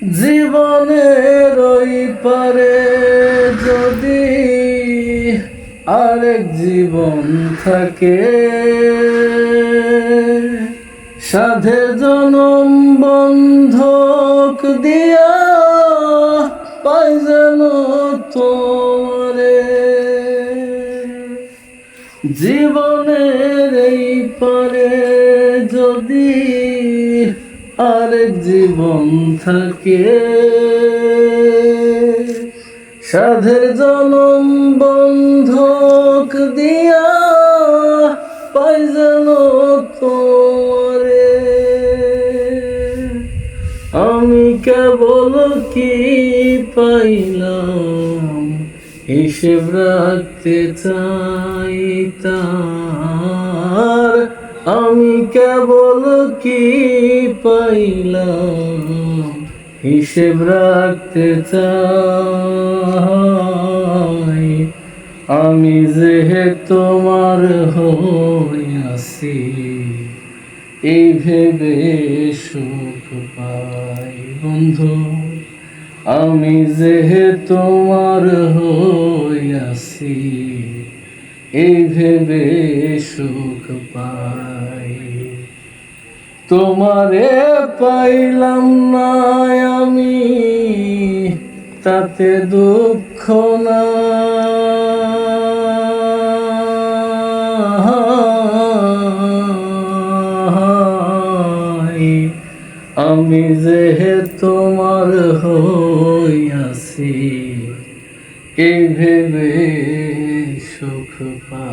জীবনের ওই পারে যদি আরেক জীবন থাকে, সাধের জনম বন্ধক দিয়া পাই যেন তোরে। জীবনের এই পারে যদি আরেক জীবন থাকে, সাধের জনম বন্ধক দিয়া পাই যেন তোরে। আমি কেবল কি পাইলাম হিসেব রাখতে চাই তার। আমি কেবল কি পাইলাম হিসেব রাখতে চাই। আমি যে তোমার হইয়াছি এই ভেবে সুখ পাই বন্ধু। আমি যে তোমার হইয়াছি এই ভেবে সুখ পাই। তোমারে পাইলাম না আমি তাতে দুঃখ নাই। আমি যে তোমার হইয়াছি এই ভেবে সুখ পাই।